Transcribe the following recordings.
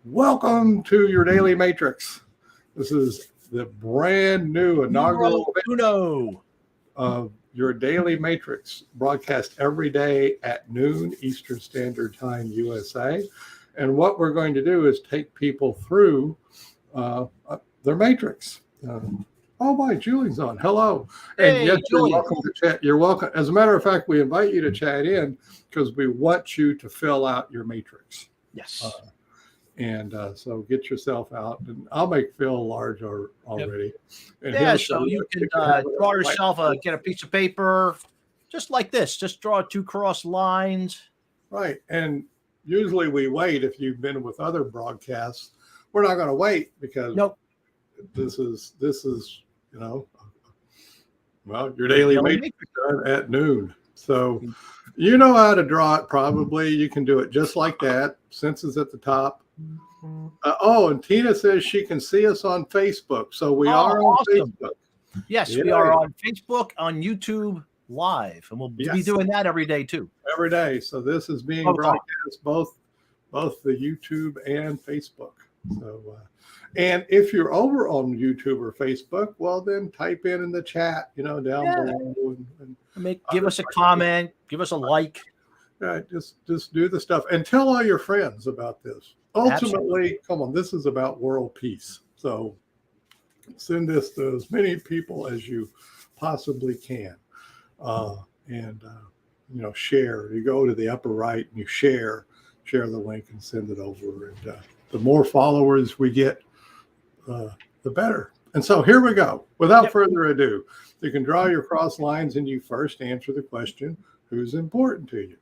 Welcome to your daily matrix. This is the brand new inaugural Uno. of your daily matrix, broadcast every day at noon Eastern Standard Time, USA. And what we're going to do is take people through their matrix. Oh my, Julie's on. Hello. And Hey, yes, you're Julie. welcome to chat. You're welcome. As a matter of fact, we invite you to chat in because we want you to fill out your matrix. Yes. So get yourself out, and I'll make Phil large already. And Yeah, he'll so show you can if have it draw on yourself get a piece of paper, just like this. Just draw two cross lines. right. And usually we wait. If you've been with other broadcasts, we're not going to wait because Nope. this is your daily matrix at noon. So you know how to draw it. Probably you can do it just like that. Senses at the top. And Tina says she can see us on Facebook. So we are on awesome. Facebook. Yes, we are on Facebook, on YouTube Live, and we'll be doing that every day too. Every day. So this is being broadcast both the YouTube and Facebook. So, and if you're over on YouTube or Facebook, well, then type in the chat, down below, and give us a comment, give us a like. Right, just do the stuff and tell all your friends about this. Ultimately, come on, this is about world peace. So send this to as many people as you possibly can, share. You go to the upper right and you share the link and send it over. And the more followers we get, the better. And so here we go. Without further ado, you can draw your cross lines and you first answer the question, who's important to you?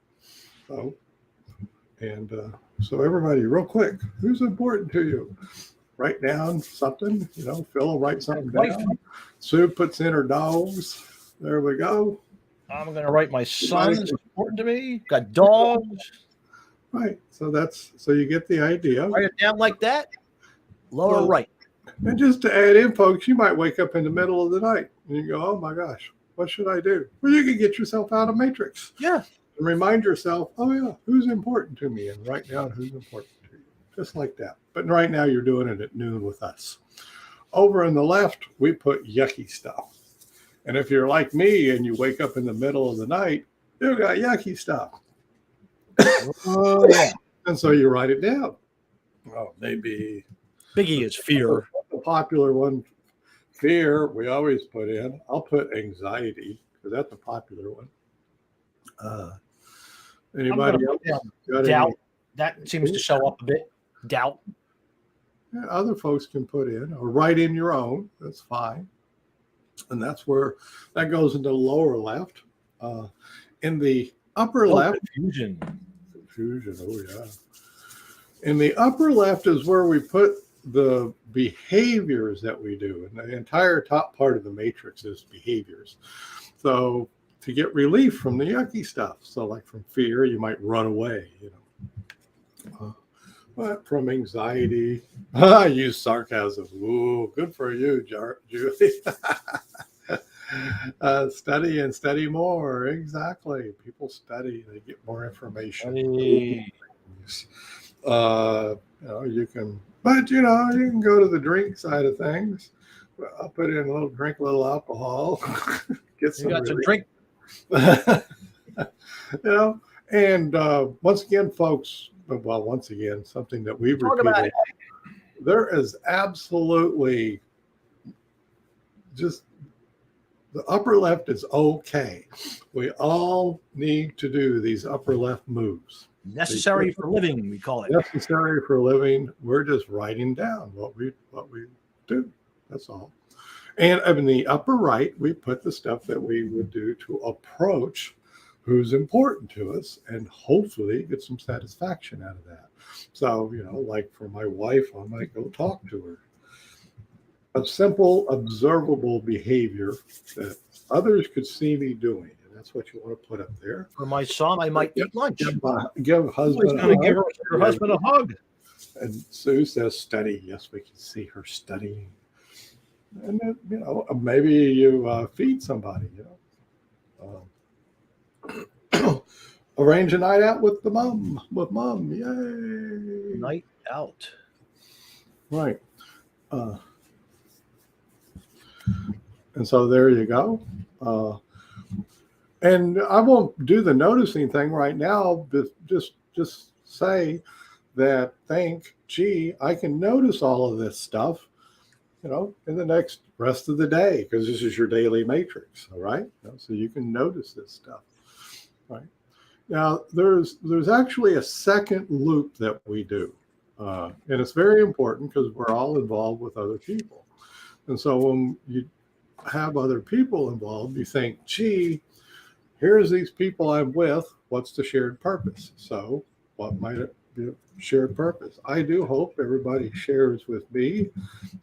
So everybody, real quick, who's important to you? Write down something, Phil will write something down. Sue puts in her dogs. There we go. I'm going to write my son is important to me. Got dogs. Right. So you get the idea. Write it down like that. Lower right. And just to add in, folks, you might wake up in the middle of the night and you go, oh my gosh, what should I do? Well, you can get yourself out of matrix. Yeah. And remind yourself, oh yeah, who's important to me? And write down who's important to you. Just like that. But right now you're doing it at noon with us. Over on the left, we put yucky stuff. And if you're like me and you wake up in the middle of the night, you got yucky stuff. Oh, yeah. And so you write it down. Oh, maybe. Biggie is fear. The popular one, fear, we always put in. I'll put anxiety because that's a popular one. Anybody else? Doubt. That seems to show up a bit. Doubt. Yeah, other folks can put in or write in your own. That's fine. And that's where that goes into the lower left. In the upper left. Confusion. Oh, yeah. In the upper left is where we put the behaviors that we do. And the entire top part of the matrix is behaviors. So to get relief from the yucky stuff. So like from fear, you might run away, but from anxiety, I use sarcasm. Ooh, good for you, Julie. Study and study more. Exactly. People study, they get more information. You can go to the drink side of things. I'll put in a little alcohol. Get some. You got some drink. And once again, folks, something that we've repeated, there is absolutely just the upper left is okay. We all need to do these upper left moves. Necessary for living, we call it. Necessary for living. We're just writing down what we do. That's all. And in the upper right, we put the stuff that we would do to approach who's important to us and hopefully get some satisfaction out of that. So, like for my wife, I might go talk to her. A simple, observable behavior that others could see me doing. And that's what you want to put up there. For my son, I might eat lunch. Give husband a hug. Give your husband a hug. And Sue says study. Yes, we can see her studying. And then, maybe you feed somebody, arrange a night out with mom. Yay. Night out. Right. Uh, and so there you go. And I won't do the noticing thing right now, but just say that gee, I can notice all of this stuff, in the next rest of the day, because this is your daily matrix, all right? So you can notice this stuff, right? Now, there's actually a second loop that we do, and it's very important because we're all involved with other people. And so when you have other people involved, you think, gee, here's these people I'm with. What's the shared purpose? So what might it be a shared purpose? I do hope everybody shares with me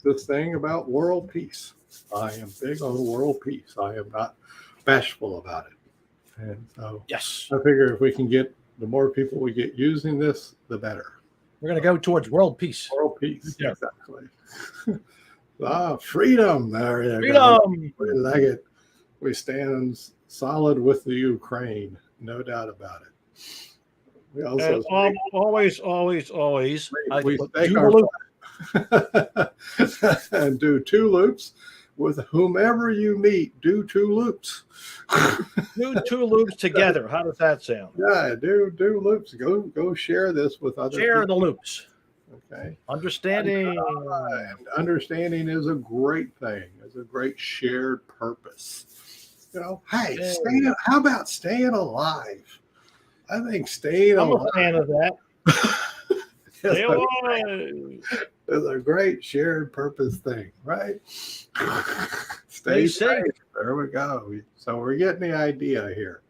this thing about world peace. I am big on world peace. I am not bashful about it. And so yes, I figure if we can get the more people we get using this, the better. We're going to go towards world peace. World peace, yeah. Exactly. Freedom. There you freedom. Go. We like it. We stand solid with the Ukraine, no doubt about it. We also always we stake our and do 2 loops with whomever you meet. Do 2 loops. Do 2 loops together. How does that sound? Yeah, do loops. Go share this with other Share people. the loops. Okay. Understanding. And understanding is a great thing. It's a great shared purpose. Hey, how about staying alive? I think staying alive. I'm a fan of that. Stay alive. It's a great shared purpose thing, right? Stay safe. There we go. So we're getting the idea here.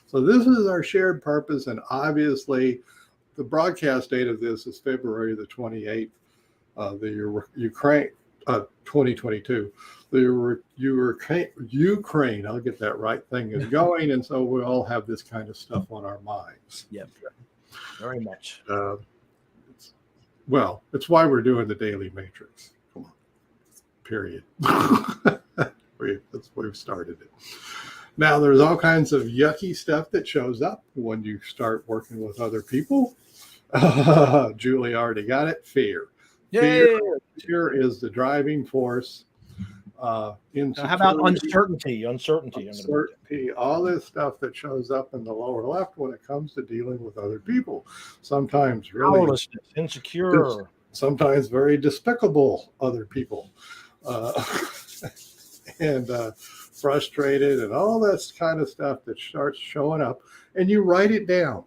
So this is our shared purpose, and obviously the broadcast date of this is February the 28th, the Ukraine 2022. The Ukraine, I'll get that right, thing is going, and so we all have this kind of stuff on our minds. Yep, very much. It's why we're doing the Daily Matrix. Come on, period. We've started it. Now, there's all kinds of yucky stuff that shows up when you start working with other people. Julie already got it. Fear. Fear is the driving force. How about uncertainty? Uncertainty. All this stuff that shows up in the lower left when it comes to dealing with other people. Sometimes really powerlessness, insecure. Sometimes very despicable other people. And frustrated and all this kind of stuff that starts showing up, and you write it down.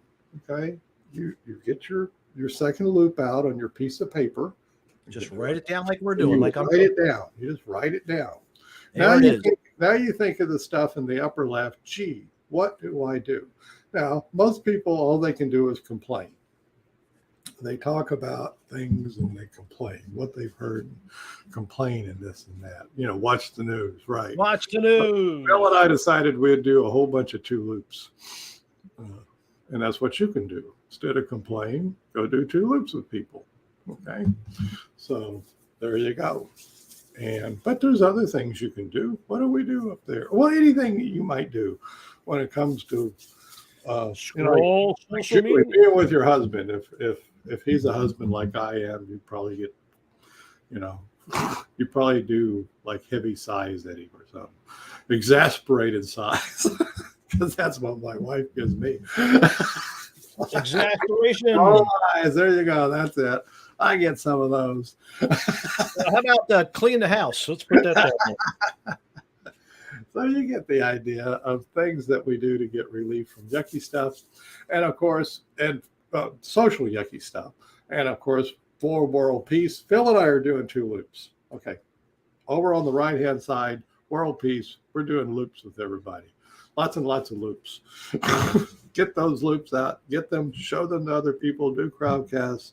Okay, you get your second loop out on your piece of paper. Just write it down like we're doing. Write it down. You just write it down. Now you think of the stuff in the upper left. Gee, what do I do? Now, most people, all they can do is complain. They talk about things and they complain what they've heard, and complain and this and that. Watch the news, right? Watch the news. Bill and I decided we'd do a whole bunch of 2 loops, and that's what you can do. Instead of complain, go do 2 loops with people. Okay, so there you go. But there's other things you can do. What do we do up there? Well, anything you might do when it comes to being with your husband. If he's a husband like I am, you probably get, you probably do like heavy sighs at him or something, exasperated sighs, because that's what my wife gives me. Exasperation. Oh, there you go. That's it. I get some of those. How about clean the house? Let's put that there. So you get the idea of things that we do to get relief from yucky stuff, and of course, social yucky stuff, and of course, for world peace. Phil and I are doing 2 loops. Okay, over on the right-hand side, world peace. We're doing loops with everybody. Lots and lots of loops. Get those loops out. Get them. Show them to other people. Do crowdcasts.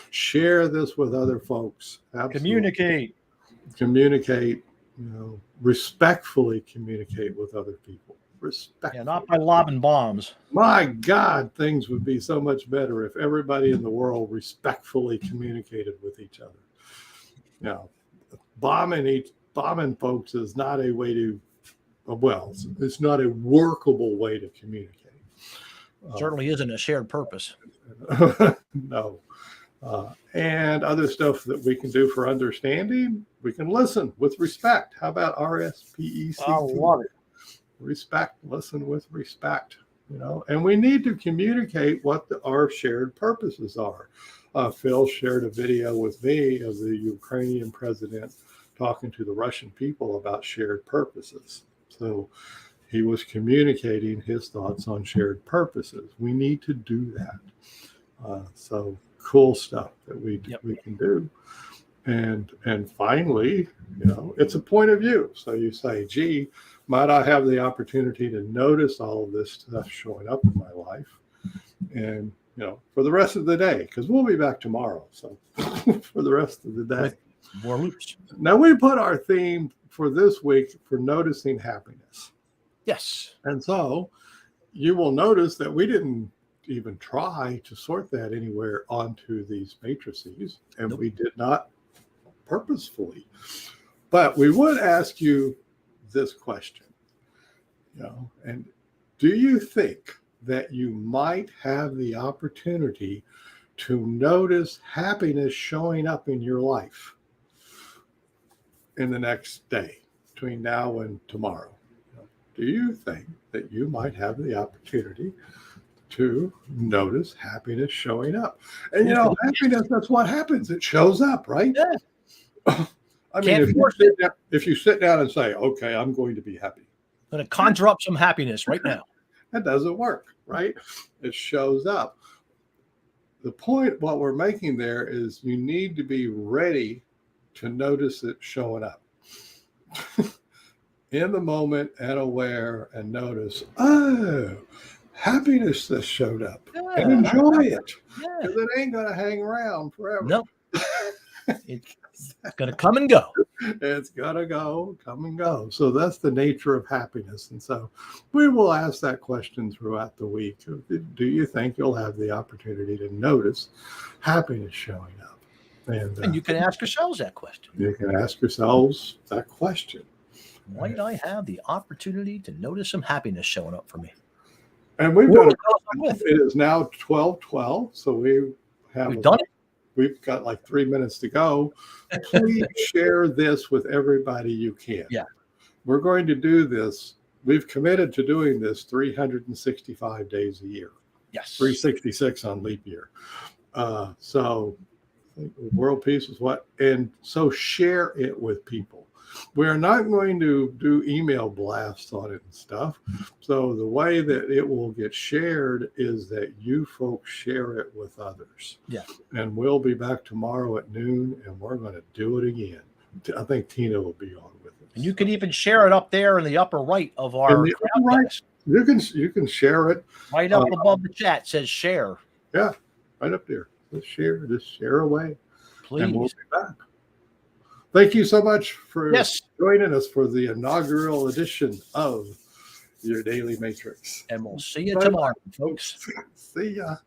Share this with other folks. Absolutely. Communicate. Respectfully communicate with other people. Respectfully. Yeah, not by lobbing bombs. My God, things would be so much better if everybody in the world respectfully communicated with each other. Bombing folks is not a way to. It's not a workable way to communicate. Certainly isn't a shared purpose. No. And other stuff that we can do for understanding. We can listen with respect. How about RSPECT? I love it. Respect, listen with respect, and we need to communicate what our shared purposes are. Phil shared a video with me of the Ukrainian president talking to the Russian people about shared purposes. So he was communicating his thoughts on shared purposes. We need to do that. So cool stuff that we can do. And finally, it's a point of view. So you say, gee, might I have the opportunity to notice all of this stuff showing up in my life? And, for the rest of the day, because we'll be back tomorrow. So for the rest of the day. With more loops. Now we put our theme for this week for noticing happiness. Yes. And so you will notice that we didn't even try to sort that anywhere onto these matrices, and we did not purposefully. But we would ask you this question, and do you think that you might have the opportunity to notice happiness showing up in your life in the next day between now and tomorrow? Do you think that you might have the opportunity to notice happiness showing up? And happiness, that's what happens. It shows up, right? Yeah. I mean, if you sit down and say, okay, I'm going to be happy. I'm going to conjure up some happiness right now. That doesn't work, right? It shows up. The point, what we're making there is you need to be ready to notice it showing up. In the moment and aware and notice, oh, happiness that showed up. Yeah. And enjoy it. Because it ain't going to hang around forever. No. It's going to come and go. It's going to come and go. So that's the nature of happiness. And so we will ask that question throughout the week. Do you think you'll have the opportunity to notice happiness showing up? And you can ask yourselves that question. You can ask yourselves that question. Might I have the opportunity to notice some happiness showing up for me? And we've done it. It is now 12:12, so we've done it. We've got like 3 minutes to go. Please share this with everybody you can. Yeah. We're going to do this. We've committed to doing this 365 days a year. Yes. 366 on leap year. So world peace is what? And so share it with people. We're not going to do email blasts on it and stuff. So the way that it will get shared is that you folks share it with others. Yeah. And we'll be back tomorrow at noon, and we're going to do it again. I think Tina will be on with us. And you can even share it up there in the upper right of our right. You can share it. Right up above the chat says share. Yeah, right up there. Just share away. Please. And we'll be back. Thank you so much for joining us for the inaugural edition of your Daily Matrix. And we'll see you tomorrow, folks. See ya.